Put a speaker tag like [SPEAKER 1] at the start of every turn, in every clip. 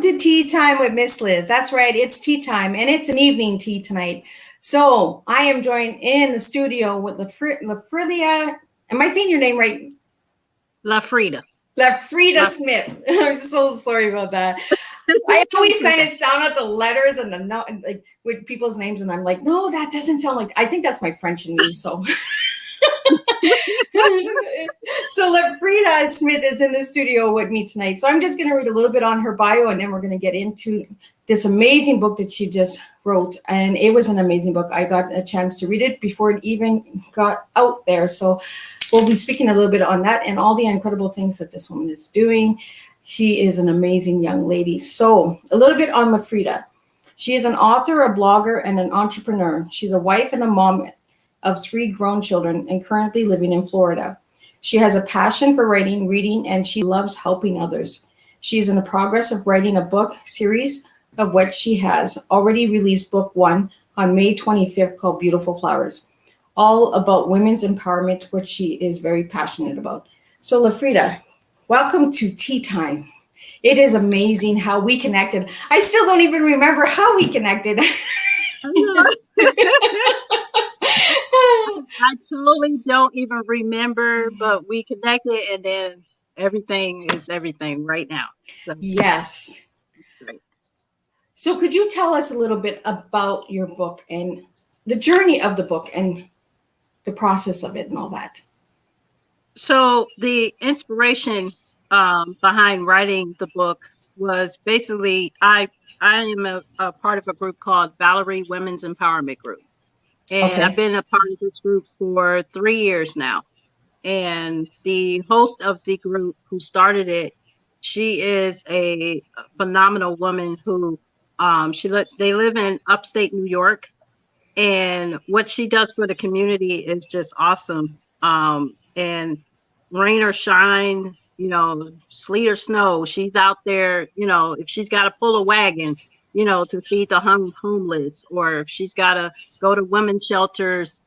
[SPEAKER 1] to Tea Time with Miss Liz. That's right, it's tea time, and it's an evening tea tonight. So I am joined in the studio with LaFrieda. Am I saying your name right?
[SPEAKER 2] LaFrieda.
[SPEAKER 1] LaFrieda Smith. I'm so sorry about that. I always kind of sound out the letters and like with people's names, and I'm like, no, that doesn't sound like. I think that's my French in me. So. So LaFrieda Smith is in the studio with me tonight. So I'm just going to read a little bit on her bio, and then we're going to get into this amazing book that she just wrote. And it was an amazing book. I got a chance to read it before it even got out there. So we'll be speaking a little bit on that and all the incredible things that this woman is doing. She is an amazing young lady. So a little bit on LaFrieda. She is an author, a blogger, and an entrepreneur. She's a wife and a mom of 3 grown children and currently living in Florida. She has a passion for writing, reading, and she loves helping others. She is in the progress of writing a book series of which she has already released book 1 on May 25th called Beautiful Flowers, all about women's empowerment, which she is very passionate about. So LaFrieda, welcome to Tea Time. It is amazing how we connected. I still don't even remember how we connected.
[SPEAKER 2] I totally don't even remember, but we connected, and then everything is everything right now. So
[SPEAKER 1] yes.
[SPEAKER 2] Great.
[SPEAKER 1] So could you tell us a little bit about your book and the journey of the book and the process of it and all that?
[SPEAKER 2] So the inspiration behind writing the book was basically I am a part of a group called Valerie Women's Empowerment Group. And
[SPEAKER 1] Okay.
[SPEAKER 2] I've been a part of this group for 3 years now. And the host of the group who started it, she is a phenomenal woman who they live in upstate New York. And what she does for the community is just awesome. And rain or shine, sleet or snow, she's out there, if she's got to pull a wagon, to feed the homeless, or if she's got to go to women's shelters,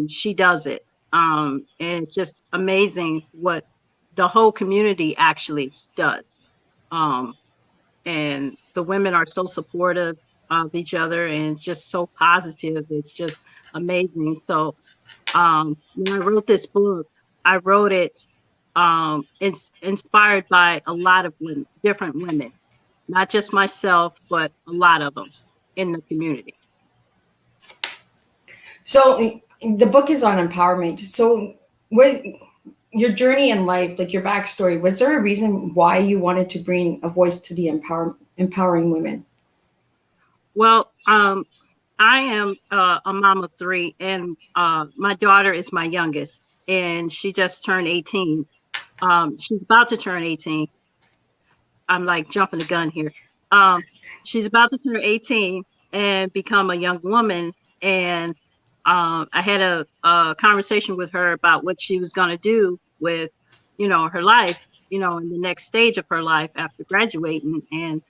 [SPEAKER 2] she does it. And it's just amazing what the whole community actually does. And the women are so supportive of each other, and it's just so positive. It's just amazing. So when I wrote this book, I wrote it inspired by a lot of women, different women. Not just myself, but a lot of them in the community.
[SPEAKER 1] So the book is on empowerment. So with your journey in life, like your backstory, was there a reason why you wanted to bring a voice to the empowering women?
[SPEAKER 2] Well, I am a mom of 3, and my daughter is my youngest, and she just turned 18. She's about to turn 18. I'm like jumping the gun here. She's about to turn 18 and become a young woman. And I had a conversation with her about what she was going to do with, her life, in the next stage of her life after graduating. And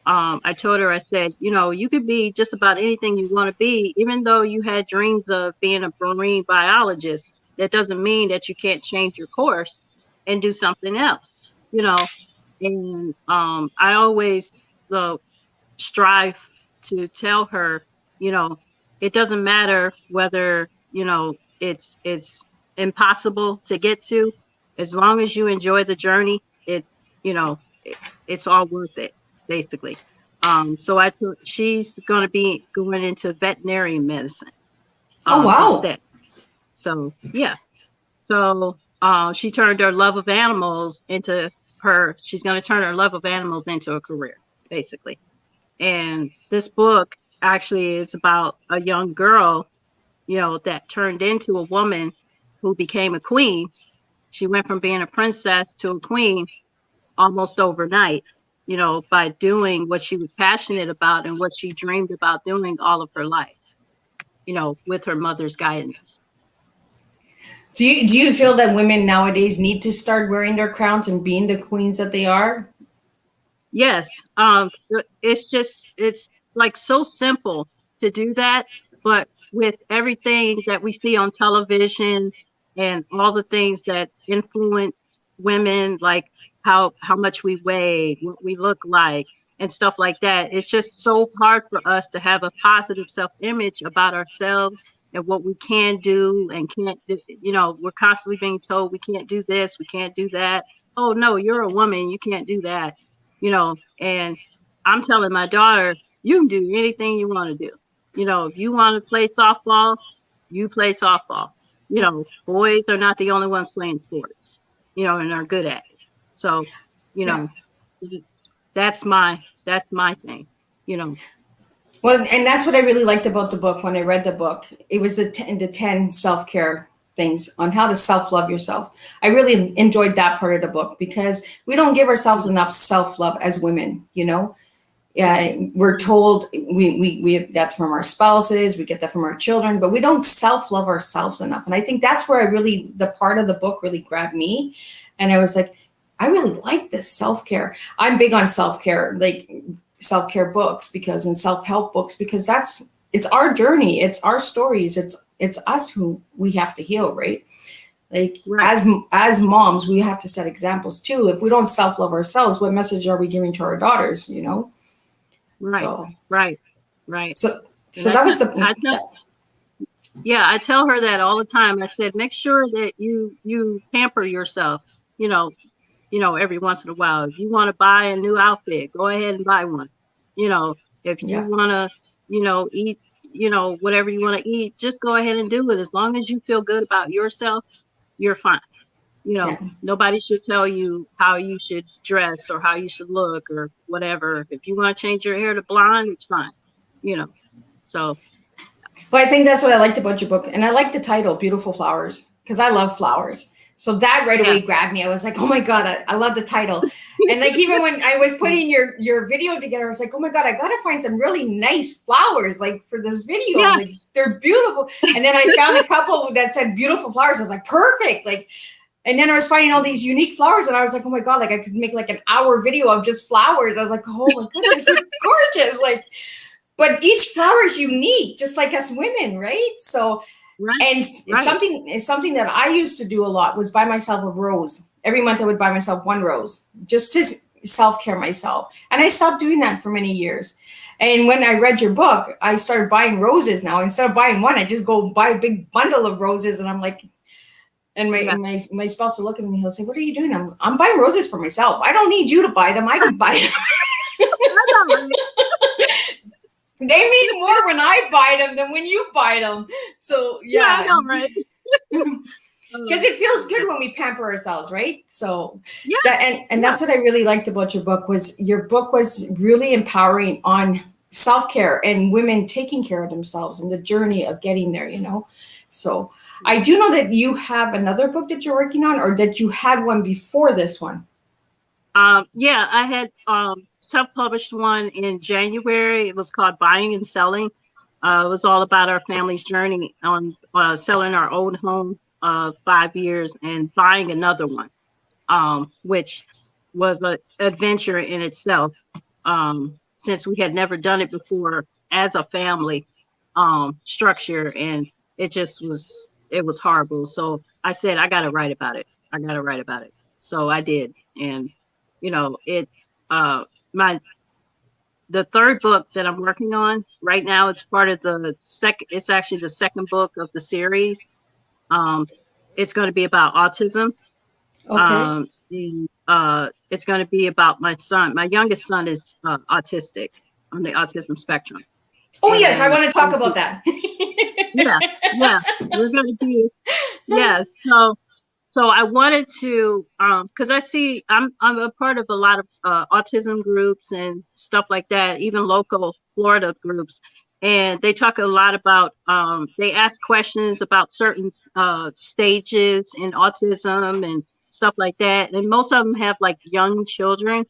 [SPEAKER 2] I told her, I said, you could be just about anything you want to be, even though you had dreams of being a marine biologist. That doesn't mean that you can't change your course and do something else, And I always strive to tell her, it doesn't matter whether, it's impossible to get to, as long as you enjoy the journey, it's all worth it, basically. So she's going to be going into veterinary medicine.
[SPEAKER 1] Oh, wow.
[SPEAKER 2] Instead. So, yeah. So she turned her love of animals she's going to turn her love of animals into a career, basically. And this book actually is about a young girl, that turned into a woman who became a queen. She went from being a princess to a queen almost overnight, by doing what she was passionate about and what she dreamed about doing all of her life, with her mother's guidance.
[SPEAKER 1] Do you feel that women nowadays need to start wearing their crowns and being the queens that they are?
[SPEAKER 2] Yes. It's like so simple to do that, but with everything that we see on television and all the things that influence women, like how much we weigh, what we look like, and stuff like that. It's just so hard for us to have a positive self-image about ourselves and what we can do and can't do. You know, we're constantly being told we can't do this, we can't do that. Oh no, you're a woman, you can't do that. You know, and I'm telling my daughter, you can do anything you want to do. You know, if you want to play softball, you play softball. You know, boys are not the only ones playing sports, you know, and are good at it. So, you
[SPEAKER 1] Yeah.
[SPEAKER 2] know, that's my thing, you know.
[SPEAKER 1] Well, and that's what I really liked about the book when I read the book. It was the 10 self-care things on how to self-love yourself. I really enjoyed that part of the book because we don't give ourselves enough self-love as women, you know? Yeah, we're told we that's from our spouses, we get that from our children, but we don't self-love ourselves enough. And I think that's where the part of the book really grabbed me. And I was like, I really like this self-care. I'm big on self-care, like self-care books because and self-help books because it's our journey, it's our stories, it's us who we have to heal, right? Like
[SPEAKER 2] Right.
[SPEAKER 1] as moms, we have to set examples too. If we don't self-love ourselves, what message are we giving to our daughters, you know?
[SPEAKER 2] Right,
[SPEAKER 1] So
[SPEAKER 2] right, right.
[SPEAKER 1] so
[SPEAKER 2] And
[SPEAKER 1] that was
[SPEAKER 2] yeah, I tell her that all the time. I said, make sure that you pamper yourself, you know, every once in a while. If you want to buy a new outfit, go ahead and buy one. You know, if you
[SPEAKER 1] yeah.
[SPEAKER 2] want to, you know, eat, you know, whatever you want to eat, just go ahead and do it. As long as you feel good about yourself, you're fine. You know,
[SPEAKER 1] Yeah.
[SPEAKER 2] nobody should tell you how you should dress or how you should look or whatever. If you want to change your hair to blonde, it's fine. You know, so
[SPEAKER 1] Well, I think that's what I liked about your book. And I like the title, Beautiful Flowers, because I love flowers. So that right
[SPEAKER 2] yeah,
[SPEAKER 1] away grabbed me. I was like, oh my God, I love the title. And like even when I was putting your video together, I was like, oh my God, I gotta find some really nice flowers like for this video.
[SPEAKER 2] yeah,
[SPEAKER 1] Like they're beautiful. And then I found a couple that said beautiful flowers. I was like, perfect. Like, and then I was finding all these unique flowers, and I was like, oh my God, like I could make like an hour video of just flowers. I was like, oh my God, they're so gorgeous. Like, but each flower is unique, just like us women, right? So,
[SPEAKER 2] right,
[SPEAKER 1] and
[SPEAKER 2] right.
[SPEAKER 1] it's something that I used to do a lot was buy myself a rose. Every month I would buy myself one rose just to self-care myself. And I stopped doing that for many years. And when I read your book, I started buying roses now. Instead of buying one, I just go buy a big bundle of roses. And I'm like, and
[SPEAKER 2] Yeah.
[SPEAKER 1] my spouse will look at me, he'll say, what are you doing? I'm buying roses for myself. I don't need you to buy them. I can buy them.
[SPEAKER 2] I know, right?
[SPEAKER 1] They mean more when I buy them than when you buy them. So
[SPEAKER 2] Yeah, I
[SPEAKER 1] yeah.
[SPEAKER 2] know, right?
[SPEAKER 1] Because it feels good when we pamper ourselves, right? So
[SPEAKER 2] Yeah,
[SPEAKER 1] that and
[SPEAKER 2] yeah,
[SPEAKER 1] that's what I really liked about your book was really empowering on self-care and women taking care of themselves and the journey of getting there, you know. So I do know that you have another book that you're working on, or that you had one before this one.
[SPEAKER 2] yeah. I had self-published one in January. It was called Buying and Selling. It was all about our family's journey on selling our old home 5 years and buying another one, which was an adventure in itself. Since we had never done it before as a family structure, and it was horrible. So I said, I got to write about it. I got to write about it. So I did, and you know, my the third book that I'm working on right now. It's part of the second. It's actually the second book of the series. Um, it's going to be about autism.
[SPEAKER 1] Okay.
[SPEAKER 2] It's going to be about my son. My youngest son is autistic, on the autism spectrum,
[SPEAKER 1] Oh yes, I
[SPEAKER 2] and
[SPEAKER 1] want to talk about that.
[SPEAKER 2] yeah, yeah, we're going to be yeah. So I wanted to, because I'm a part of a lot of autism groups and stuff like that, even local Florida groups, and they talk a lot about. They ask questions about certain stages in autism and stuff like that, and most of them have like young children,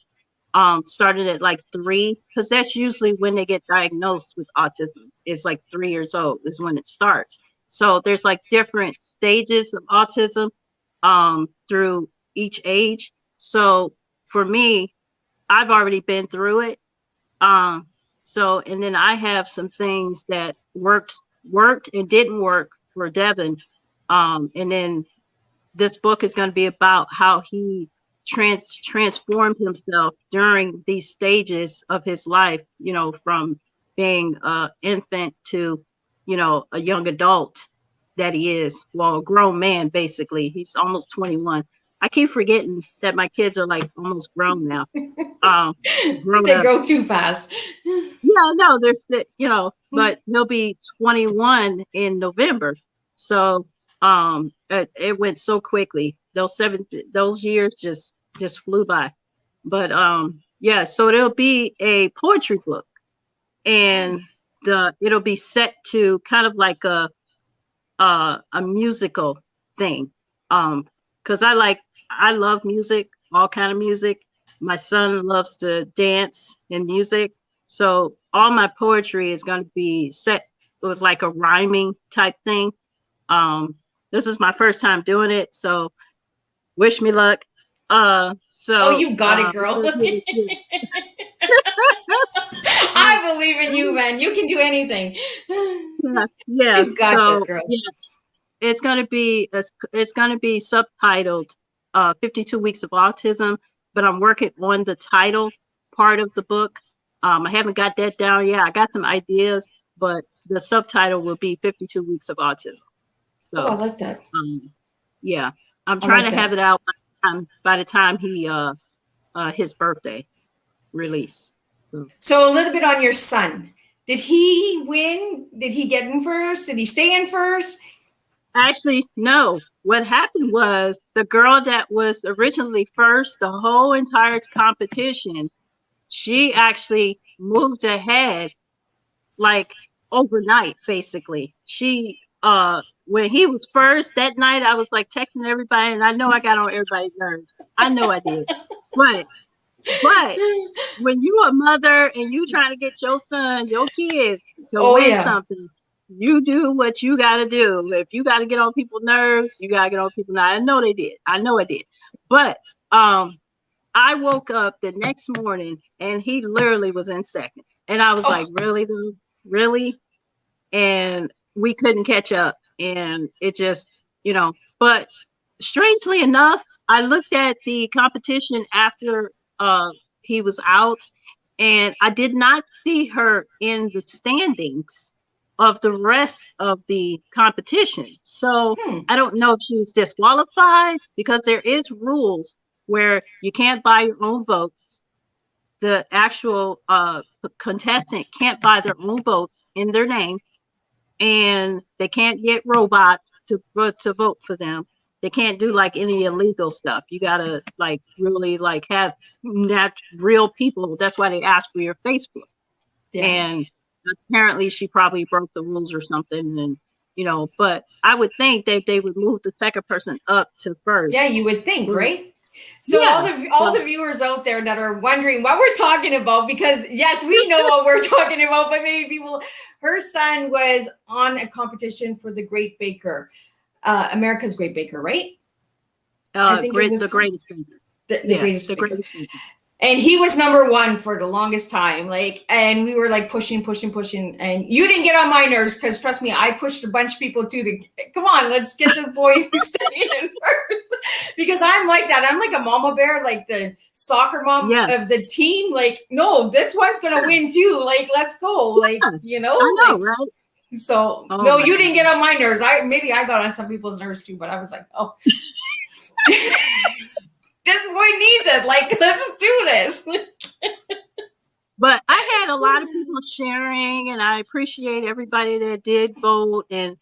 [SPEAKER 2] started at like 3, because that's usually when they get diagnosed with autism. It's like 3 years old is when it starts. So there's like different stages of autism through each age. So for me, I've already been through it. Um, so and then I have some things that worked and didn't work for Devin. And then this book is going to be about how he transformed himself during these stages of his life, from being an infant to, a young adult that he is. Well, a grown man, basically. He's almost 21. I keep forgetting that my kids are like almost grown now. Grown
[SPEAKER 1] They
[SPEAKER 2] up.
[SPEAKER 1] grow too fast.
[SPEAKER 2] Yeah, no, but he'll be 21 in November. So it went so quickly. Those years just flew by. But yeah, so it'll be a poetry book, and it'll be set to kind of like a musical thing. Because I love music, all kind of music. My son loves to dance and music. So all my poetry is going to be set with like a rhyming type thing. This is my first time doing it, so wish me luck.
[SPEAKER 1] Oh, you got it, girl. I believe in you, man. You can do anything.
[SPEAKER 2] Yeah.
[SPEAKER 1] You got this, girl.
[SPEAKER 2] Yeah, it's gonna be subtitled 52 Weeks of Autism, but I'm working on the title part of the book. I haven't got that down yet. I got some ideas, but the subtitle will be 52 Weeks of Autism. So,
[SPEAKER 1] I like that.
[SPEAKER 2] Yeah, I'm trying to have it out by the time he his birthday release.
[SPEAKER 1] So a little bit on your son. Did he win? Did he get in first? Did he stay in first?
[SPEAKER 2] Actually, no. What happened was the girl that was originally first, the whole entire competition, she actually moved ahead like overnight, basically. She when he was first that night, I was like texting everybody, and I know I got on everybody's nerves. I know I did. But when you a mother and you trying to get your son, your kids to win something, you do what you got to do. If you got to get on people's nerves, you got to get on people's nerves. I know they did. I know I did. But I woke up the next morning and he literally was in second. And I was like, really, dude? Really? And we couldn't catch up. And it just, but strangely enough, I looked at the competition after he was out, and I did not see her in the standings of the rest of the competition. So I don't know if she was disqualified, because there is rules where you can't buy your own votes. The actual contestant can't buy their own votes in their name, and they can't get robots to vote for them. They can't do like any illegal stuff. You gotta like really like have real people. That's why they ask for your Facebook. Yeah. And apparently she probably broke the rules or something. And but I would think that they would move the second person up to first.
[SPEAKER 1] Yeah, you would think, right? So all the viewers out there that are wondering what we're talking about, because yes, we know what we're talking about, but maybe people, her son was on a competition for the Great Baker, America's Great Baker, right?
[SPEAKER 2] I think it was the greatest baker.
[SPEAKER 1] The greatest baker. And he was number one for the longest time. And we were like pushing. And you didn't get on my nerves, because trust me, I pushed a bunch of people too come on, let's get this boy staying in first. Because I'm like that. I'm like a mama bear, like the soccer mom of the team. Like, no, this one's gonna win too. Like, let's go. Like,
[SPEAKER 2] I know, right?
[SPEAKER 1] So no, you didn't get on my nerves. Maybe I got on some people's nerves too, but I was like, oh. This boy needs it. Like, let's do this.
[SPEAKER 2] But I had a lot of people sharing, and I appreciate everybody that did vote and,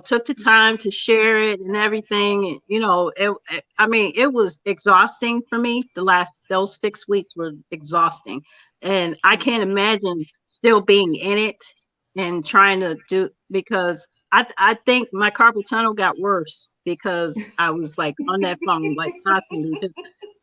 [SPEAKER 2] took the time to share it and everything. And, it was exhausting for me. Those 6 weeks were exhausting. And I can't imagine still being in it and trying to do, because I think my carpal tunnel got worse because I was like on that phone, like constantly.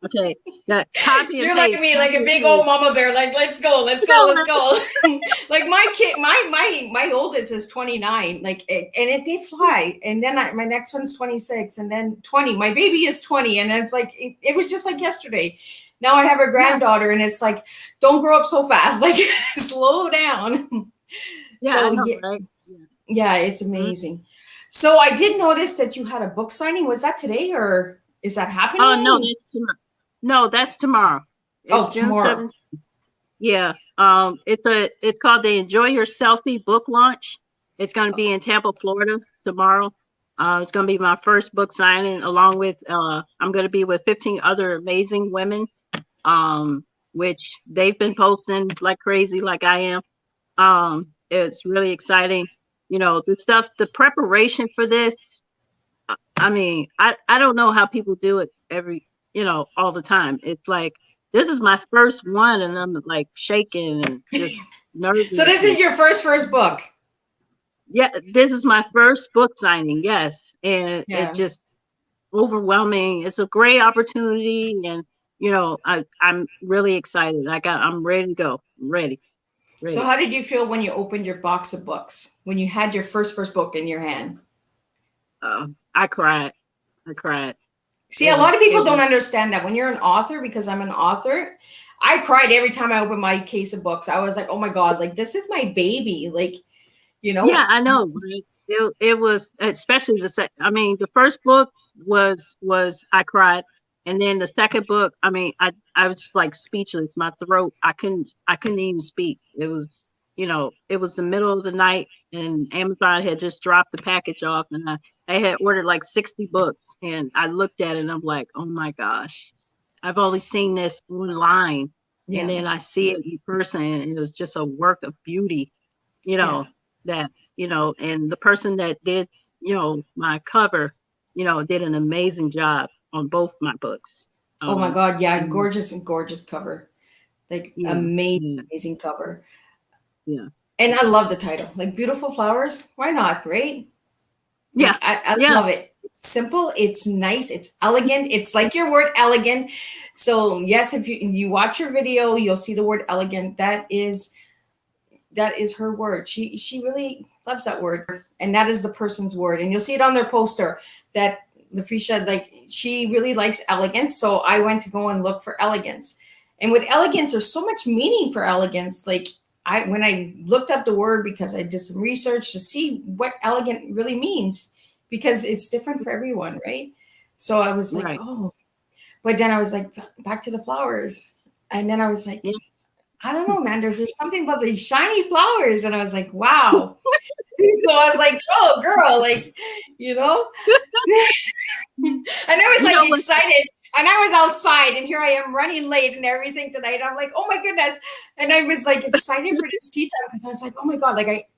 [SPEAKER 2] Okay, that copy.
[SPEAKER 1] You're like me, like a big old mama bear. Like, let's go. Like my kid, my oldest is 29. Like, and they fly. And then my next one's 26, and then 20. My baby is 20, and it's like it was just like yesterday. Now I have a granddaughter, and it's like, don't grow up so fast. Like, slow down.
[SPEAKER 2] Yeah,
[SPEAKER 1] so,
[SPEAKER 2] I know, right?
[SPEAKER 1] Yeah, it's amazing. So I did notice that you had a book signing. Was that today, or is that happening?
[SPEAKER 2] Oh, no, that's tomorrow. No, that's tomorrow. It's
[SPEAKER 1] Oh,
[SPEAKER 2] June
[SPEAKER 1] tomorrow.
[SPEAKER 2] 7th. Yeah. It's called the Enjoy Your Selfie book launch. It's going to be in Tampa, Florida tomorrow. It's going to be my first book signing, along with I'm going to be with 15 other amazing women, which they've been posting like crazy, like I am. It's really exciting. The preparation for this. I mean, I don't know how people do it all the time. It's like this is my first one, and I'm like shaking and just nervous.
[SPEAKER 1] So this is your first book.
[SPEAKER 2] Yeah, this is my first book signing. Yes, and
[SPEAKER 1] Yeah.
[SPEAKER 2] it's just overwhelming. It's a great opportunity, and I'm really excited. I'm ready to go. I'm ready.
[SPEAKER 1] So how did you feel when you opened your box of books, when you had your first book in your hand?
[SPEAKER 2] I cried. I cried.
[SPEAKER 1] See, a lot of people don't understand that when you're an author, because I'm an author, I cried every time I opened my case of books. I was like, oh my God, like this is my baby. Like,
[SPEAKER 2] Yeah, I know. Right? It was especially the first book was I cried, and then the second book, I was like speechless. My throat, I couldn't even speak. It was the middle of the night, and Amazon had just dropped the package off, and I had ordered like 60 books, and I looked at it and I'm like, oh my gosh, I've only seen this online, and then I see it in person, and it was just a work of beauty. You know, that and the person that did my cover did an amazing job on both my books.
[SPEAKER 1] Oh my God, yeah, gorgeous cover, like amazing cover.
[SPEAKER 2] Yeah,
[SPEAKER 1] and I love the title, like Beautiful Flowers. Why not, right?
[SPEAKER 2] yeah,
[SPEAKER 1] Like I love it. It's simple, it's nice, it's elegant. It's like your word elegant. So yes, if you watch your video, you'll see the word elegant. That is her word. She really loves that word, and that is the person's word. And you'll see it on their poster that LaFrieda, like, she really likes elegance. So I went to go and look for elegance, and with elegance, there's so much meaning for elegance. Like when I looked up the word, because I did some research to see what elegant really means, because it's different for everyone, right? So I was like, oh, but then I was like, back to the flowers, and then I was like, I don't know, man. There's something about these shiny flowers. And I was like, wow. So I was like, oh, girl, like, and I was like excited. And I was outside, and here I am running late and everything tonight. I'm like, oh my goodness. And I was like excited for this tea time, because I was like, oh my God, like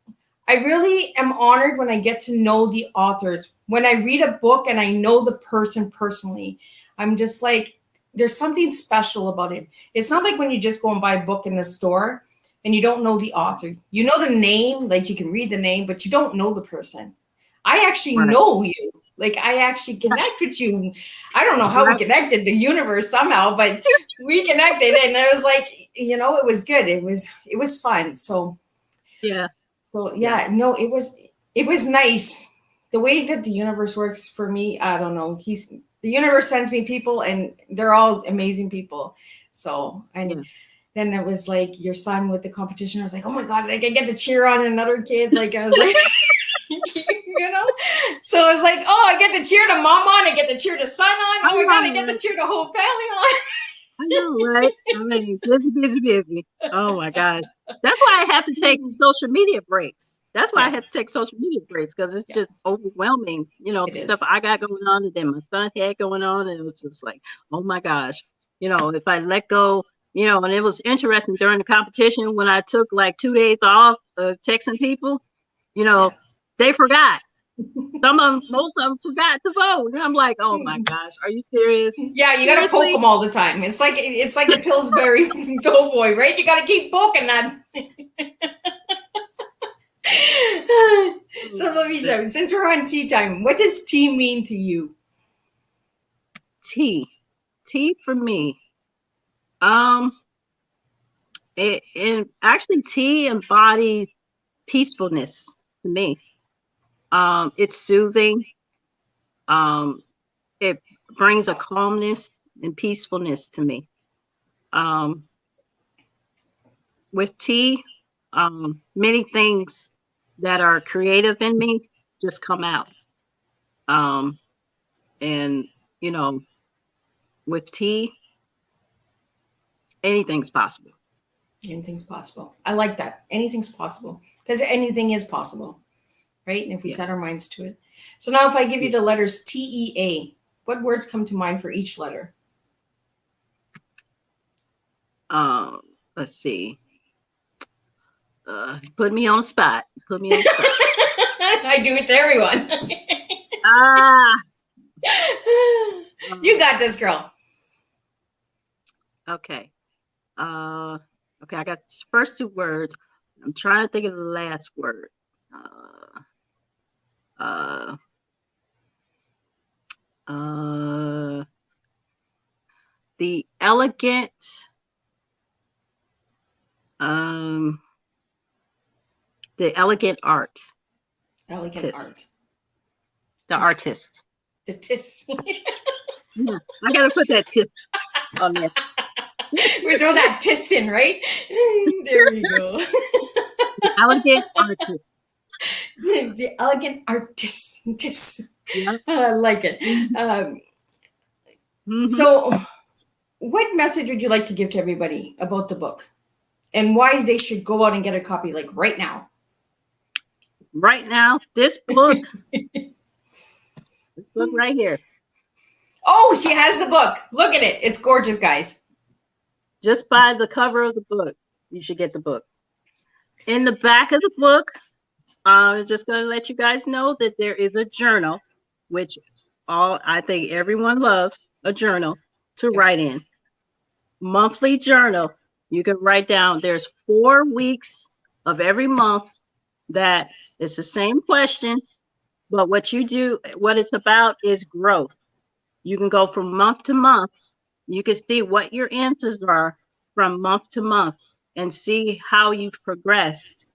[SPEAKER 1] I really am honored when I get to know the authors. When I read a book and I know the person personally, I'm just like, there's something special about it. It's not like when you just go and buy a book in the store and you don't know the author. You know the name, like you can read the name, but you don't know the person. I actually know you. Like I actually connect with you. I don't know how we connected, the universe somehow, but we connected, and it was like, it was good. It was fun. So no, it was nice. The way that the universe works for me, I don't know. The universe sends me people, and they're all amazing people. So, and then it was like your son with the competition. I was like, oh my God, like I get to cheer on another kid. Like I was like, so I was like, oh, I get to cheer the mom on. I get to cheer the son on. Oh my God, I get to cheer the whole family on.
[SPEAKER 2] I know, right? I mean, busy. Oh my God. That's why I have to take social media breaks. That's why I have to take social media breaks, because it's just overwhelming, the stuff I got going on, and then my son had going on, and it was just like, oh my gosh, if I let go, and it was interesting during the competition when I took like 2 days off of texting people, they forgot. Most of them forgot to vote. And I'm like, oh my gosh, are you serious?
[SPEAKER 1] Yeah, you got to poke them all the time. It's like the Pillsbury Doughboy, right? You got to keep poking that. So, LaFrieda, since we're on tea time, what does tea mean to you?
[SPEAKER 2] Tea for me. Actually, tea embodies peacefulness to me. It's soothing. It brings a calmness and peacefulness to me. With tea, many things that are creative in me just come out. And with tea, anything's possible.
[SPEAKER 1] Anything's possible. I like that. Anything's possible because anything is possible, right? And if we set our minds to it. So now if I give you the letters TEA, what words come to mind for each letter?
[SPEAKER 2] Let's see. Put me on the spot. Put me on the spot.
[SPEAKER 1] I do it to everyone. You got this, girl.
[SPEAKER 2] Okay. Okay, I got the first two words. I'm trying to think of the last word. The elegant, the elegant art.
[SPEAKER 1] Elegant art.
[SPEAKER 2] The artist.
[SPEAKER 1] The tis.
[SPEAKER 2] Yeah, I gotta put that tis on there.
[SPEAKER 1] We throw that tis in, right? There you go.
[SPEAKER 2] The elegant artist.
[SPEAKER 1] The elegant artist. Tis.
[SPEAKER 2] Yeah.
[SPEAKER 1] I like it. So, what message would you like to give to everybody about the book, and why they should go out and get a copy, like right now?
[SPEAKER 2] Right now, this book. This book right here.
[SPEAKER 1] Oh, she has the book. Look at it. It's gorgeous, guys.
[SPEAKER 2] Just by the cover of the book, you should get the book. In the back of the book, I'm just going to let you guys know that there is a journal, which I think everyone loves a journal to write in. Monthly journal. You can write down. There's 4 weeks of every month that it's the same question, but what it's about is growth. You can go from month to month. You can see what your answers are from month to month and see how you've progressed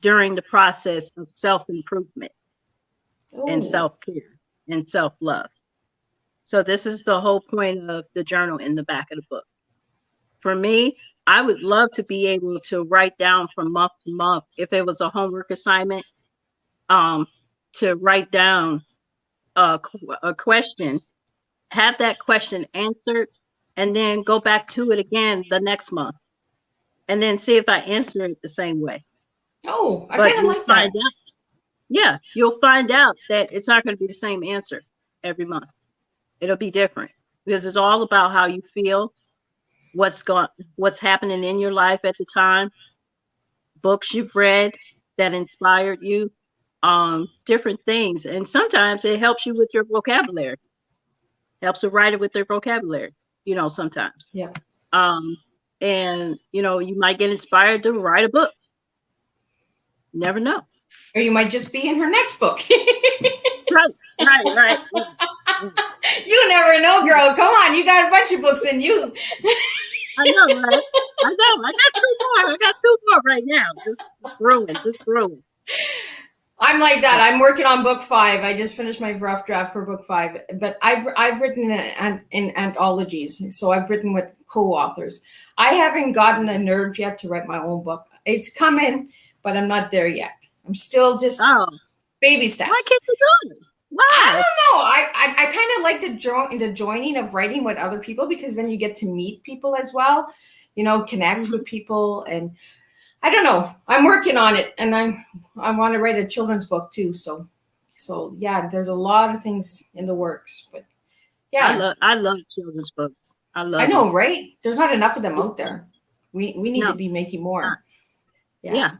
[SPEAKER 2] during the process of self-improvement and self-care and self-love. So this is the whole point of the journal in the back of the book. For me, I would love to be able to write down from month to month, if it was a homework assignment, to write down a question, have that question answered, and then go back to it again the next month, and then see if I answer it the same way.
[SPEAKER 1] Oh, I kind of like that.
[SPEAKER 2] Yeah, you'll find out that it's not going to be the same answer every month. It'll be different because it's all about how you feel, what's happening in your life at the time, books you've read that inspired you, different things. And sometimes it helps you with your vocabulary. Helps a writer with their vocabulary, sometimes.
[SPEAKER 1] Yeah.
[SPEAKER 2] And, you might get inspired to write a book. You never know.
[SPEAKER 1] Or you might just be in her next book.
[SPEAKER 2] Right.
[SPEAKER 1] You never know, girl. Come on. You got a bunch of books in you.
[SPEAKER 2] I know, right? I know. I got two more right now. Just brewing.
[SPEAKER 1] I'm like that. I'm working on book 5. I just finished my rough draft for book 5, but I've written in anthologies, so I've written with co-authors. I haven't gotten the nerve yet to write my own book. It's coming, but I'm not there yet. I'm still just baby steps.
[SPEAKER 2] Why can't you do it? Why?
[SPEAKER 1] I don't know. I kind of like the joining of writing with other people, because then you get to meet people as well, connect with people, and I don't know. I'm working on it, and I want to write a children's book too. So yeah, there's a lot of things in the works, but yeah,
[SPEAKER 2] I love children's books. I
[SPEAKER 1] know, right? There's not enough of them out there. We need to be making more.
[SPEAKER 2] Yeah.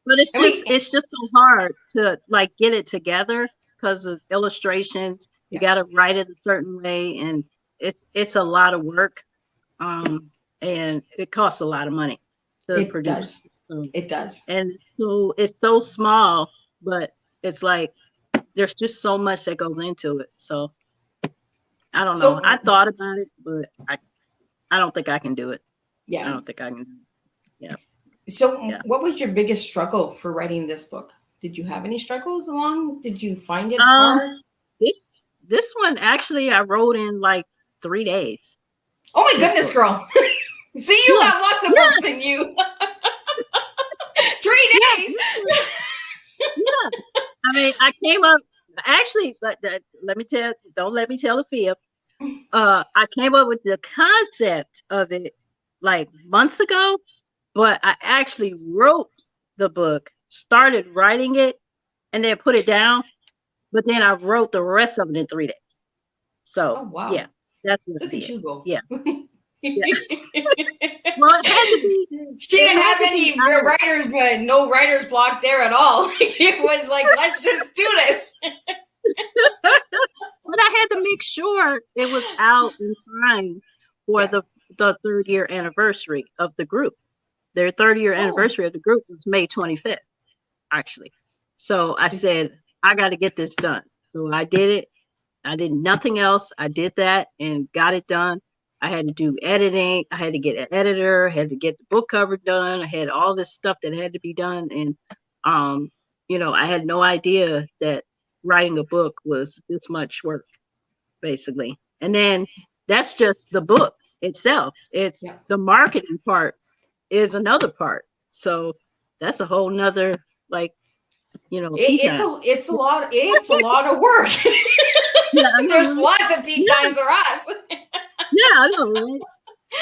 [SPEAKER 2] But it's just so hard to get it together because of illustrations. You got to write it a certain way, and it's a lot of work, and it costs a lot of money to produce.
[SPEAKER 1] It does.
[SPEAKER 2] And so it's so small, but it's there's just so much that goes into it. So I don't know. I thought about it, but I don't think I can do it.
[SPEAKER 1] Yeah.
[SPEAKER 2] I don't think I can do it. Yeah.
[SPEAKER 1] So what was your biggest struggle for writing this book? Did you have any struggles along? Did you find it hard?
[SPEAKER 2] This one, actually, I wrote in 3 days.
[SPEAKER 1] Oh my goodness, girl. See, you got lots of books in you. 3 days.
[SPEAKER 2] Yeah. I mean, I came up, actually, don't let me tell a fib. I came up with the concept of it like months ago, but I actually wrote the book, started writing it, and then put it down. But then I wrote the rest of it in 3 days. So
[SPEAKER 1] Oh wow.
[SPEAKER 2] yeah, that's what I
[SPEAKER 1] Look at
[SPEAKER 2] did.
[SPEAKER 1] you go.
[SPEAKER 2] Yeah,
[SPEAKER 1] She
[SPEAKER 2] yeah. Well, it had to be. It
[SPEAKER 1] didn't
[SPEAKER 2] had
[SPEAKER 1] have
[SPEAKER 2] to be
[SPEAKER 1] any
[SPEAKER 2] out.
[SPEAKER 1] writers, but no writer's block there at all. It was like, let's just do this.
[SPEAKER 2] But I had to make sure it was out in time for
[SPEAKER 1] Yeah.
[SPEAKER 2] the 3rd-year anniversary of the group. Their 30-year
[SPEAKER 1] Oh,
[SPEAKER 2] anniversary of the group was May 25th, actually. So I
[SPEAKER 1] so
[SPEAKER 2] said, I got to get this done. So I did it. I did nothing else. I did that and got it done. I had to do editing. I had to get an editor. I had to get the book cover done. I had all this stuff that had to be done. And, um, I had no idea that writing a book was this much work, basically. And then that's just the book itself. It's
[SPEAKER 1] yeah.
[SPEAKER 2] the marketing part is another part. So that's a whole nother, like, tea
[SPEAKER 1] It's
[SPEAKER 2] time.
[SPEAKER 1] a lot of work.
[SPEAKER 2] Yeah, I know,
[SPEAKER 1] There's
[SPEAKER 2] right?
[SPEAKER 1] lots of tea
[SPEAKER 2] Yeah,
[SPEAKER 1] times for us.
[SPEAKER 2] yeah, I know, right?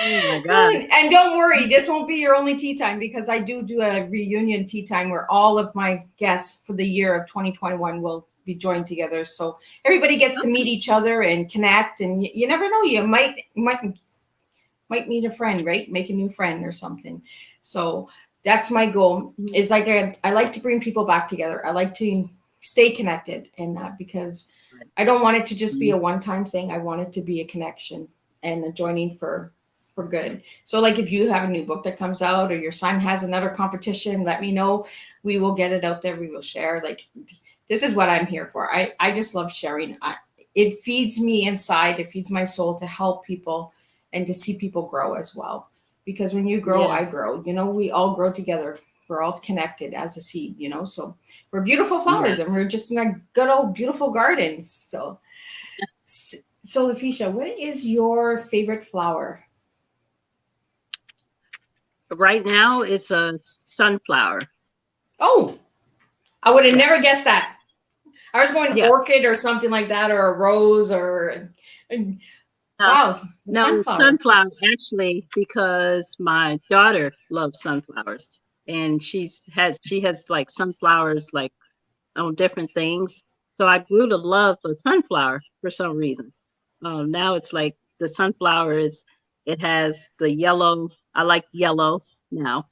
[SPEAKER 2] Oh my God.
[SPEAKER 1] And don't worry, this won't be your only tea time because I do a reunion tea time where all of my guests for the year of 2021 will be joined together. So everybody gets to meet each other and connect. And you never know, you might meet a friend, right? Make a new friend or something. So that's my goal. Is like I like to bring people back together. I like to stay connected in that because I don't want it to just be a one-time thing. I want it to be a connection and a joining for good. So like if you have a new book that comes out or your son has another competition, let me know. We will get it out there. We will share. Like this is what I'm here for. I just love sharing. It feeds me inside. It feeds my soul to help people and to see people grow as well. Because when you grow,
[SPEAKER 2] Yeah,
[SPEAKER 1] I grow. We all grow together. We're all connected as a seed, So we're beautiful
[SPEAKER 2] yeah.
[SPEAKER 1] flowers and we're just in a good old beautiful garden. So LaFisha, what is your favorite flower?
[SPEAKER 2] Right now, it's a sunflower.
[SPEAKER 1] Oh, I would have
[SPEAKER 2] Yeah,
[SPEAKER 1] never guessed that. I was going
[SPEAKER 2] yeah.
[SPEAKER 1] orchid or something like that, or a rose, or
[SPEAKER 2] No,
[SPEAKER 1] wow, the
[SPEAKER 2] no, it's
[SPEAKER 1] sunflower.
[SPEAKER 2] sunflower actually because my daughter loves sunflowers, and she has like sunflowers like on different things. So I grew to love the sunflower for some reason. Now it's like the sunflower it has the yellow. I like yellow now.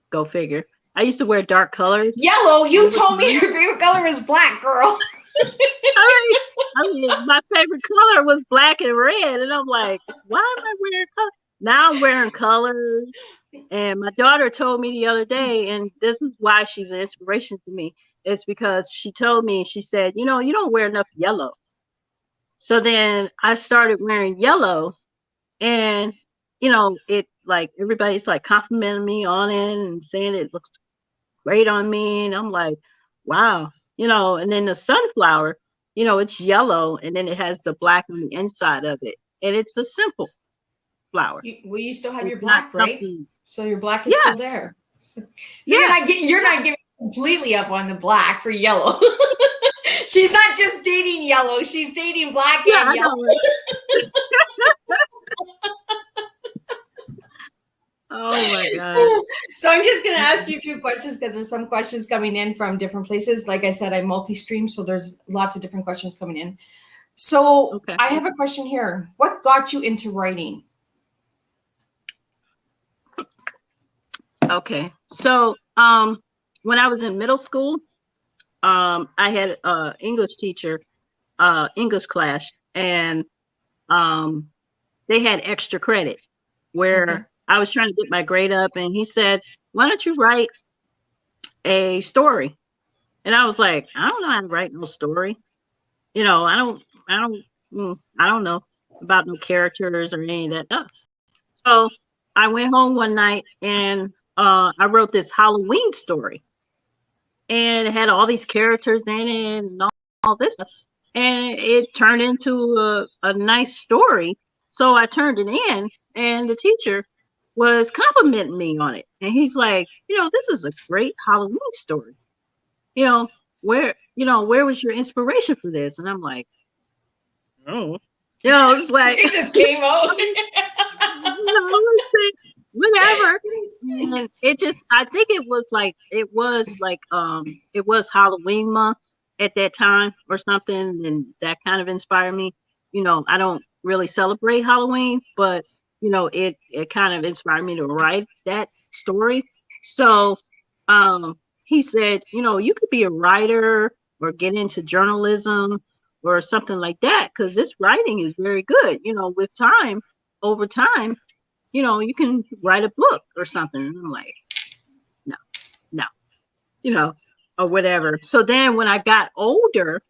[SPEAKER 2] Go figure. I used to wear dark colors
[SPEAKER 1] Yellow. You
[SPEAKER 2] all the
[SPEAKER 1] told me
[SPEAKER 2] time.
[SPEAKER 1] your favorite color is black, girl.
[SPEAKER 2] I mean, my favorite color was black and red, and I'm like, why am I wearing color? Now I'm wearing colors. And my daughter told me the other day, and this is why she's an inspiration to me. It's because she told me, she said, you don't wear enough yellow. So then I started wearing yellow, and it like everybody's like complimenting me on it and saying it looks great on me, and I'm like, wow, And then the sunflower, it's yellow, and then it has the black on the inside of it, and it's a simple flower.
[SPEAKER 1] You still have your
[SPEAKER 2] It's not
[SPEAKER 1] black, right?
[SPEAKER 2] something.
[SPEAKER 1] So your black is
[SPEAKER 2] Yeah,
[SPEAKER 1] still there. So
[SPEAKER 2] yeah,
[SPEAKER 1] you're not giving completely up on the black for yellow. She's not just dating yellow; she's dating black
[SPEAKER 2] yeah.
[SPEAKER 1] and
[SPEAKER 2] I
[SPEAKER 1] yellow.
[SPEAKER 2] know it. Oh my God.
[SPEAKER 1] So I'm just going to ask you a few questions because there's some questions coming in from different places. Like I said, I multi-stream, so there's lots of different questions coming in. So
[SPEAKER 2] Okay.
[SPEAKER 1] I have a question here. What got you into writing?
[SPEAKER 2] Okay. So, when I was in middle school, I had a English teacher, English class, and they had extra credit
[SPEAKER 1] Okay.
[SPEAKER 2] where I was trying to get my grade up, and he said, "Why don't you write a story?" And I was like, "I don't know how to write no story. I don't know about no characters or any of that stuff." So I went home one night and I wrote this Halloween story, and it had all these characters in it and all this stuff, and it turned into a nice story. So I turned it in, and the teacher was complimenting me on it, and he's like, "This is a great Halloween story. You know, where was your inspiration for this?" And I'm like, "Oh, it's like."
[SPEAKER 1] It just came out.
[SPEAKER 2] Whatever. And it just, I think it was Halloween month at that time or something, and that kind of inspired me. I don't really celebrate Halloween, but it kind of inspired me to write that story. So he said, you could be a writer or get into journalism or something like that, because this writing is very good. With time, over time, you can write a book or something. And I'm like, no, no, or whatever. So then when I got older,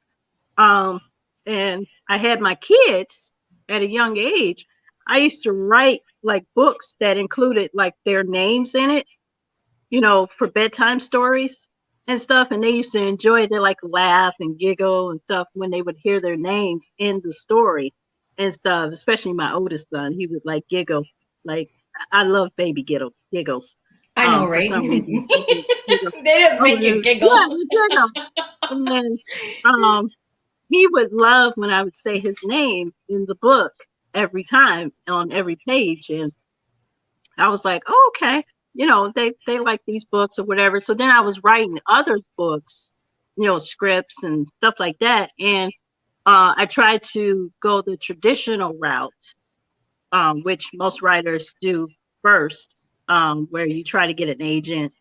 [SPEAKER 2] and I had my kids at a young age, I used to write like books that included like their names in it, for bedtime stories and stuff. And they used to enjoy it. They like laugh and giggle and stuff when they would hear their names in the story and stuff. Especially my oldest son, he would like giggle. Like, I love baby giggles.
[SPEAKER 1] I know, right?
[SPEAKER 2] For some reason.
[SPEAKER 1] They just make you giggle.
[SPEAKER 2] Yeah, giggle. And then he would love when I would say his name in the book every time on every page. And I was like, oh, okay. They like these books or whatever. So then I was writing other books, scripts and stuff like that. And I tried to go the traditional route, which most writers do first, where you try to get an agent,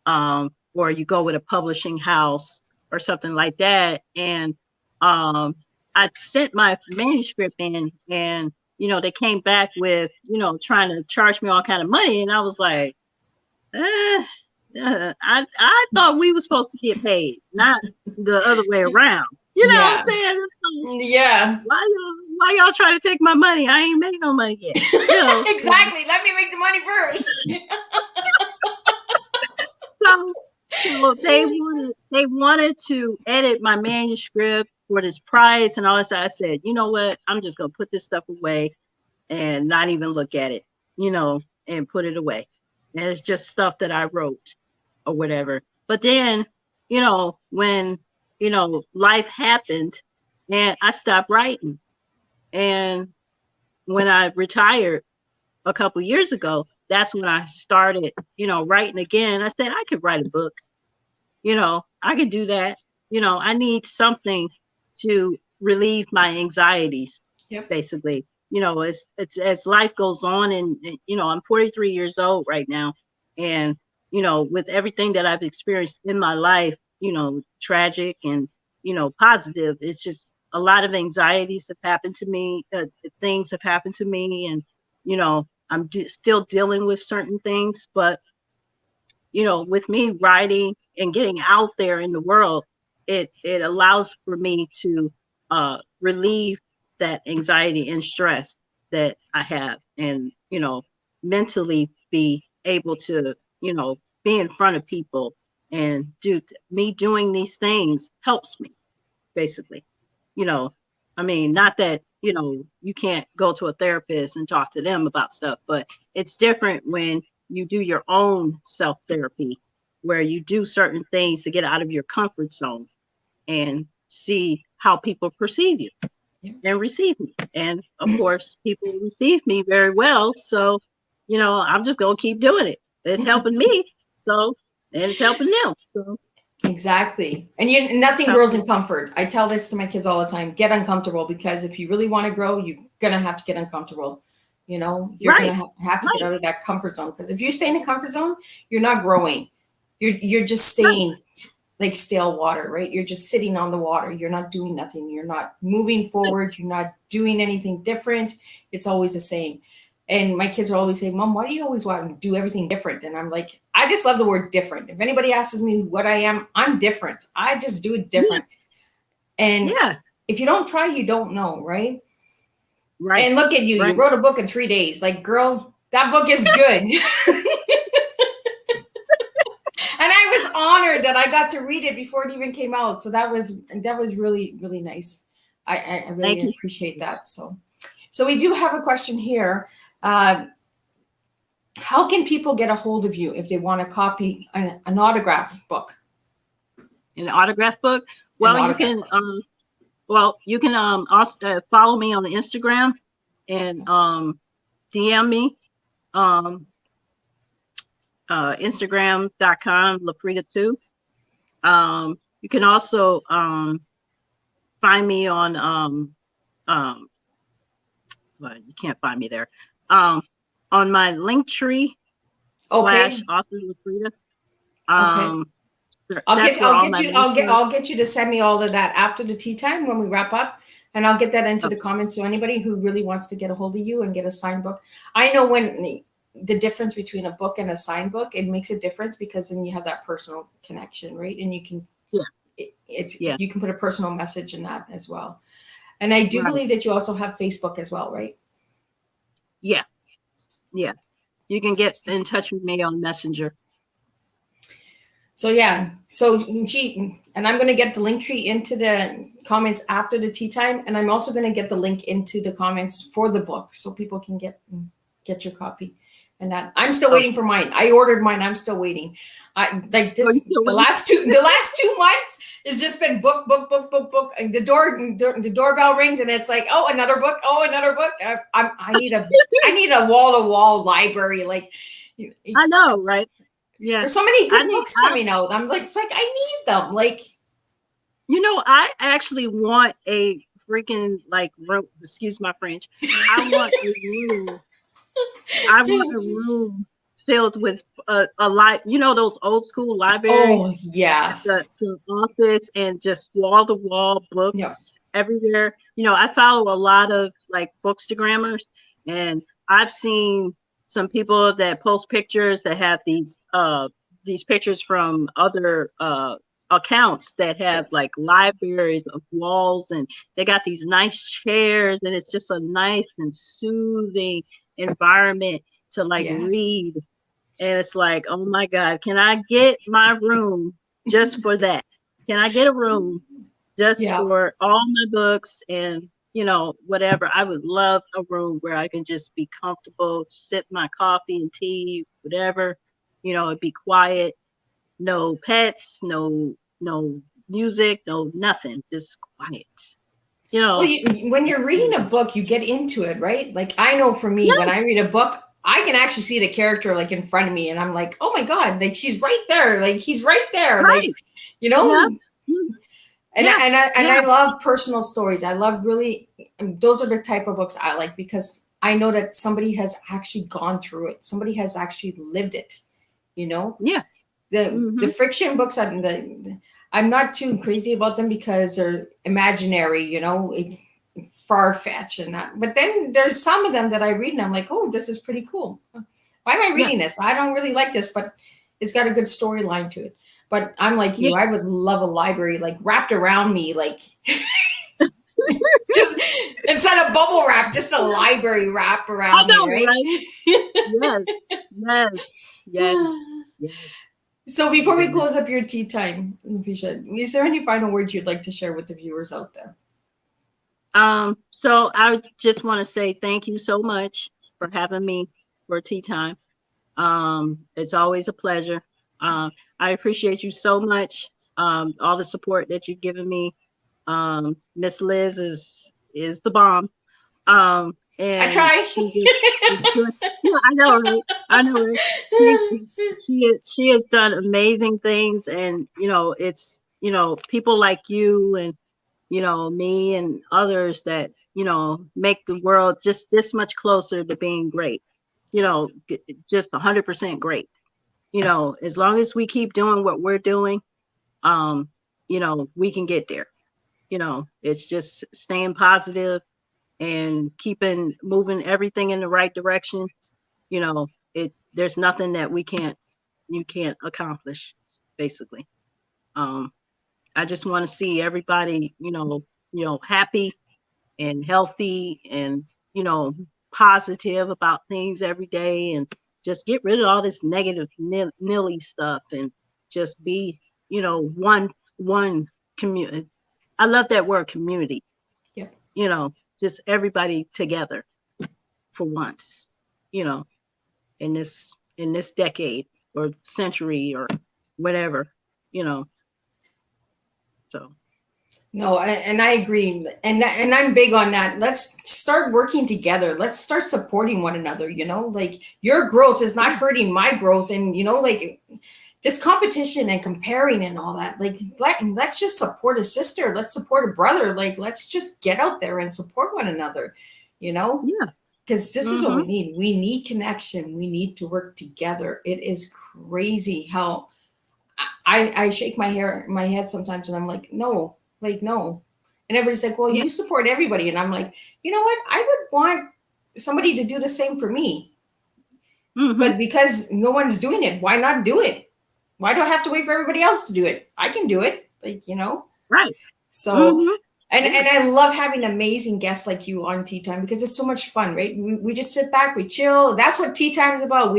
[SPEAKER 2] or you go with a publishing house or something like that. And I sent my manuscript in, and they came back with trying to charge me all kind of money, and I was like, I thought we were supposed to get paid, not the other way around. What I'm saying?
[SPEAKER 1] Yeah.
[SPEAKER 2] Why y'all trying to take my money? I ain't made no money yet.
[SPEAKER 1] Exactly. Let me make the money first.
[SPEAKER 2] So they wanted to edit my manuscript for this price and all this. I said, you know what? I'm just gonna put this stuff away and not even look at it, and put it away. And it's just stuff that I wrote or whatever. But then, when life happened and I stopped writing. And when I retired a couple years ago, that's when I started, writing again. I said, I could write a book. I could do that. I need something to relieve my anxieties, basically. As life goes on, and I'm 43 years old right now. And, with everything that I've experienced in my life, tragic and, positive, it's just a lot of anxieties have happened to me. Things have happened to me, and, I'm still dealing with certain things, but, with me writing and getting out there in the world, it allows for me to relieve that anxiety and stress that I have, and, mentally be able to, be in front of people and doing these things helps me, basically. Not that, you can't go to a therapist and talk to them about stuff, but it's different when you do your own self-therapy, where you do certain things to get out of your comfort zone and see how people perceive you and receive me. And of course, people receive me very well. So, I'm just going to keep doing it. It's helping me. So, and it's helping them. So.
[SPEAKER 1] Exactly. And nothing grows in comfort. I tell this to my kids all the time. Get uncomfortable, because if you really want to grow, you're going to have to get uncomfortable. You're going to have to get out of that comfort zone, because if you stay in a comfort zone, you're not growing. You're just staying like stale water, right? You're just sitting on the water. You're not doing nothing. You're not moving forward. You're not doing anything different. It's always the same. And my kids will always say, Mom, why do you always want to do everything different? And I'm like, I just love the word different. If anybody asks me what I am, I'm different. I just do it different. And if you don't try, you don't know, right? Right. And look at you. Right. You wrote a book in 3 days. Like, girl, that book is good. And I was honored that I got to read it before it even came out. So that was really, really nice. I really appreciate that. So we do have a question here. How can people get a hold of you if they want to copy an autograph book?
[SPEAKER 2] An autograph book? Well, you can also follow me on the Instagram and DM me Um, Instagram.com, LaFrieda2. You can also find me on well, you can't find me there. On my link tree
[SPEAKER 1] Okay.
[SPEAKER 2] / author LaFrieda.
[SPEAKER 1] Okay.
[SPEAKER 2] That's where all my links are.
[SPEAKER 1] I'll get you to send me all of that after the tea time when we wrap up, and I'll get that into the
[SPEAKER 2] Okay.
[SPEAKER 1] comments. So anybody who really wants to get a hold of you and get a signed book, I know when the difference between a book and a signed book, it makes a difference because then you have that personal connection, right? And you can,
[SPEAKER 2] Yeah.
[SPEAKER 1] it's
[SPEAKER 2] Yeah.
[SPEAKER 1] you can put a personal message in that as well. And I do
[SPEAKER 2] Right.
[SPEAKER 1] believe that you also have Facebook as well, right?
[SPEAKER 2] Yeah. Yeah. You can get in touch with me on Messenger.
[SPEAKER 1] So yeah, so and I'm going to get the link tree into the comments after the tea time, and I'm also going to get the link into the comments for the book so people can get your copy. And that I'm still waiting for mine. I ordered mine. I'm still waiting. I like
[SPEAKER 2] Oh, you
[SPEAKER 1] this
[SPEAKER 2] still
[SPEAKER 1] the
[SPEAKER 2] waiting?
[SPEAKER 1] last 2 months it's just been book. And the doorbell rings and it's like, oh, another book. Oh, another book. I need a wall to wall library. Like
[SPEAKER 2] I know, right? Yeah.
[SPEAKER 1] there's so many good
[SPEAKER 2] I
[SPEAKER 1] books coming out. I'm like, it's like I need them. Like,
[SPEAKER 2] I actually want a freaking like room, excuse my French. I want a room. I want a room filled with a lot, those old school
[SPEAKER 1] oh
[SPEAKER 2] libraries at
[SPEAKER 1] yes,
[SPEAKER 2] the office, and just wall to wall
[SPEAKER 1] yeah,
[SPEAKER 2] books everywhere. I follow a lot of like bookstagrammers, and I've seen some people that post pictures that have these pictures from other accounts that have like libraries of walls, and they got these nice chairs, and it's just a nice and soothing environment to like
[SPEAKER 1] yes.
[SPEAKER 2] read. And it's like, oh my God, can I get my room just for that? Can I get a room just
[SPEAKER 1] Yeah.
[SPEAKER 2] for all my books and, whatever? I would love a room where I can just be comfortable, sip my coffee and tea, whatever, it'd be quiet, no pets, no music, no nothing, just quiet.
[SPEAKER 1] Well, when you're reading a book, you get into it, right? Like I know for me, when
[SPEAKER 2] Yeah,
[SPEAKER 1] I read a book, I can actually see the character like in front of me, and I'm like, oh my god, like she's right there, like he's right there, like
[SPEAKER 2] right.
[SPEAKER 1] you
[SPEAKER 2] Yeah.
[SPEAKER 1] know.
[SPEAKER 2] Yeah.
[SPEAKER 1] And
[SPEAKER 2] Yeah.
[SPEAKER 1] I love personal stories. I love really those are the type of books I like because I know that somebody has actually gone through it. Somebody has actually lived it, you know.
[SPEAKER 2] Yeah.
[SPEAKER 1] The
[SPEAKER 2] Mm-hmm.
[SPEAKER 1] friction books I'm not too crazy about them because they're imaginary, far fetched and that. But then there's some of them that I read and I'm like, oh, this is pretty cool. Why am I
[SPEAKER 2] Yeah.
[SPEAKER 1] reading this? I don't really like this, but it's got a good storyline to it. But I'm like
[SPEAKER 2] Yeah.
[SPEAKER 1] you, I would love a library like wrapped around me, like just instead of bubble wrap, just a library wrap
[SPEAKER 2] I
[SPEAKER 1] around me,
[SPEAKER 2] know,
[SPEAKER 1] right?
[SPEAKER 2] right? Yes. Yes. Yes. Yes.
[SPEAKER 1] So before we
[SPEAKER 2] Yes.
[SPEAKER 1] close up your tea time, Fisha, is there any final words you'd like to share with the viewers out there?
[SPEAKER 2] So I just want to say thank you so much for having me for tea time. It's always a pleasure. I appreciate you so much. All the support that you've given me. Miss Liz is the bomb.
[SPEAKER 1] I
[SPEAKER 2] And
[SPEAKER 1] try.
[SPEAKER 2] she just is good. Yeah, I know, right? I know, right? She has done amazing things, and it's people like you and me and others that make the world just this much closer to being great. Just 100% great. As long as we keep doing what we're doing, we can get there. It's just staying positive and keeping moving everything in the right direction. There's nothing that you can't accomplish, basically. um I just want to see everybody happy and healthy and positive about things every day, and just get rid of all this negative nilly stuff and just be one community. I love that word, community.
[SPEAKER 1] Yep.
[SPEAKER 2] you know just everybody together for once, you know, in this decade or century or whatever, you know. So
[SPEAKER 1] No, and I agree, and I'm big on that. Let's start working together. Let's start supporting one another. Like your growth is not hurting my growth, and like this competition and comparing and all that. Like let's just support a sister. Let's support a brother. Like let's just get out there and support one another.
[SPEAKER 2] Yeah.
[SPEAKER 1] Because this is what we need. We need connection. We need to work together. It is crazy how I shake my head sometimes, and I'm like, no, like no. And everybody's like, well,
[SPEAKER 2] Yeah.
[SPEAKER 1] you support everybody, and I'm like, you know what? I would want somebody to do the same for me, but because no one's doing it, why not do it? Why do I have to wait for everybody else to do it? I can do it, like
[SPEAKER 2] Right.
[SPEAKER 1] So,
[SPEAKER 2] Yeah.
[SPEAKER 1] and I love having amazing guests like you on Tea Time because it's so much fun, right? We just sit back, we chill. That's what Tea Time is about.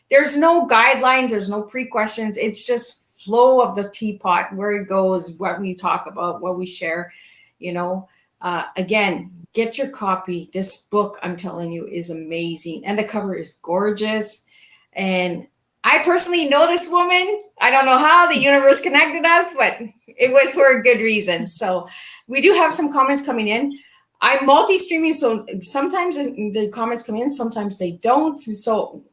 [SPEAKER 1] There's no guidelines, there's no pre-questions. It's just flow of the teapot, where it goes, what we talk about, what we share, Again, get your copy. This book, I'm telling you, is amazing. And the cover is gorgeous. And I personally know this woman. I don't know how the universe connected us, but it was for a good reason. So we do have some comments coming in. I'm multi-streaming, so sometimes the comments come in, sometimes they don't. So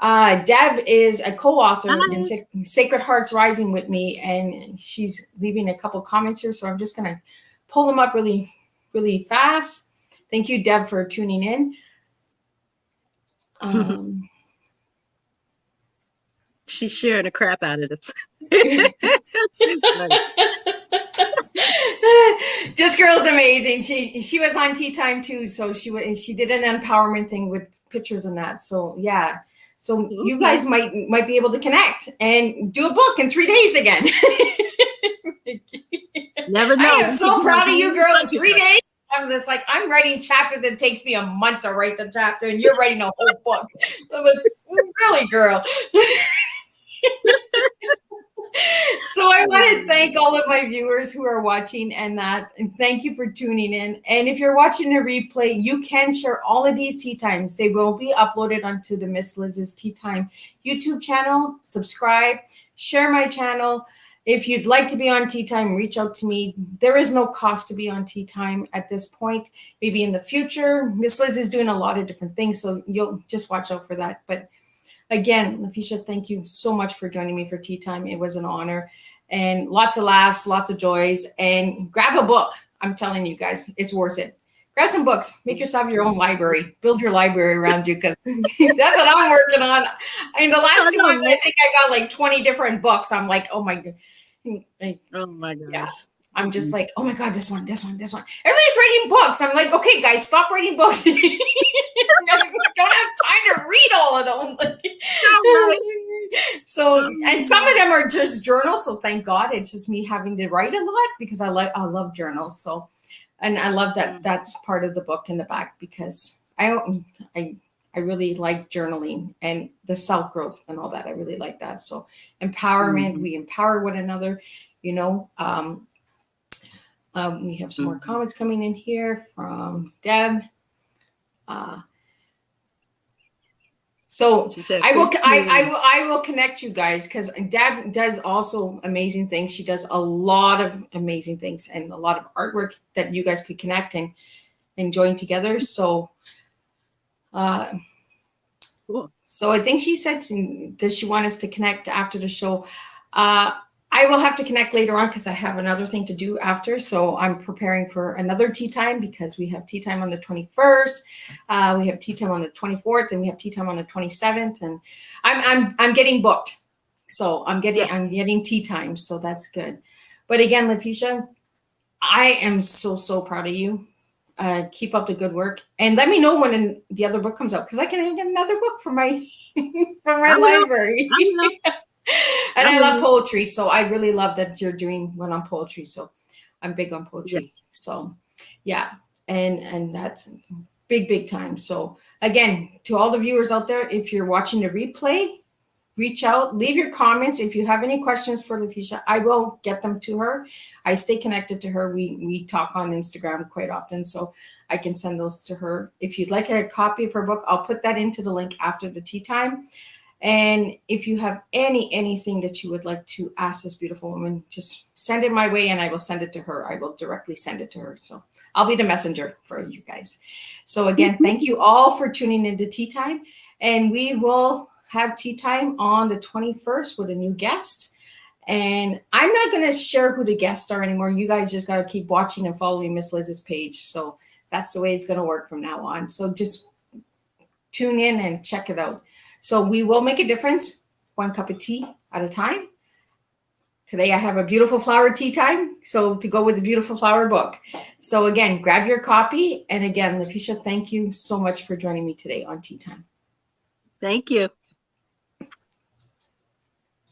[SPEAKER 1] Deb is a co-author in Sacred Hearts Rising with me, and she's leaving a couple comments here. So I'm just going to pull them up really, really fast. Thank you, Deb, for tuning in.
[SPEAKER 2] She's sharing the crap out of this.
[SPEAKER 1] This girl's amazing. She was on Tea Time too, so she did an empowerment thing with pictures and that. So yeah, so you guys might be able to connect and do a book in 3 days again.
[SPEAKER 2] Never know.
[SPEAKER 1] I am so proud of you, girl. In 3 days, I'm just like, I'm writing chapters that takes me a month to write the chapter, and you're writing a whole book. I'm like, really, girl. So I want to thank all of my viewers who are watching and thank you for tuning in. And if you're watching a replay, you can share all of these Tea Times. They will be uploaded onto the Miss Liz's Tea Time YouTube channel. Subscribe, share my channel. If you'd like to be on Tea Time, reach out to me. There is no cost to be on Tea Time at this point. Maybe in the future, Miss Liz is doing a lot of different things, so you'll just watch out for that. But again, LaFrieda, thank you so much for joining me for Tea Time. It was an honor, and lots of laughs, lots of joys, and grab a book. I'm telling you guys, it's worth it. Grab some books, make yourself your own library, build your library around you, because that's what I'm working on. In the last 2 months, I think I got like 20 different books. I'm like, oh my God.
[SPEAKER 2] Oh my gosh.
[SPEAKER 1] Yeah. I'm just like, oh my God, this one. Everybody's writing books. I'm like, okay, guys, stop writing books. Don't have time to read all of them. So, and some of them are just journals. So thank God, it's just me having to write a lot because I love journals. So, and I love that that's part of the book in the back, because I really like journaling and the self growth and all that. I really like that. So empowerment, we empower one another, we have some more comments coming in here from Deb. So I will connect you guys, because Deb does also amazing things. She does a lot of amazing things and a lot of artwork that you guys could connect and join together. So,
[SPEAKER 2] cool.
[SPEAKER 1] So I think she said, does she want us to connect after the show? I will have to connect later on because I have another thing to do after. So I'm preparing for another Tea Time, because we have Tea Time on the 21st. We have Tea Time on the 24th, and we have Tea Time on the 27th. And I'm getting booked. So I'm getting Tea Time. So that's good. But again, LaFrieda, I am so proud of you. Keep up the good work, and let me know when the other book comes out, because I can get another book from my library. And I love poetry, so I really love that you're doing one on poetry. So I'm big on poetry. Yeah. So yeah, and that's big time. So again, to all the viewers out there, if you're watching the replay, reach out, leave your comments. If you have any questions for LaFrieda, I will get them to her. I stay connected to her. We talk on Instagram quite often, so I can send those to her. If you'd like a copy of her book, I'll put that into the link after the Tea Time. And if you have anything that you would like to ask this beautiful woman, just send it my way and I will send it to her. I will directly send it to her. So I'll be the messenger for you guys. So again, thank you all for tuning into Tea Time. And we will have Tea Time on the 21st with a new guest. And I'm not going to share who the guests are anymore. You guys just got to keep watching and following Miss Liz's page. So that's the way it's going to work from now on. So just tune in and check it out. So we will make a difference, one cup of tea at a time. Today I have a beautiful flower tea time, so to go with the beautiful flower book. So again, grab your copy. And again, LaFrieda, thank you so much for joining me today on Tea Time.
[SPEAKER 2] Thank you.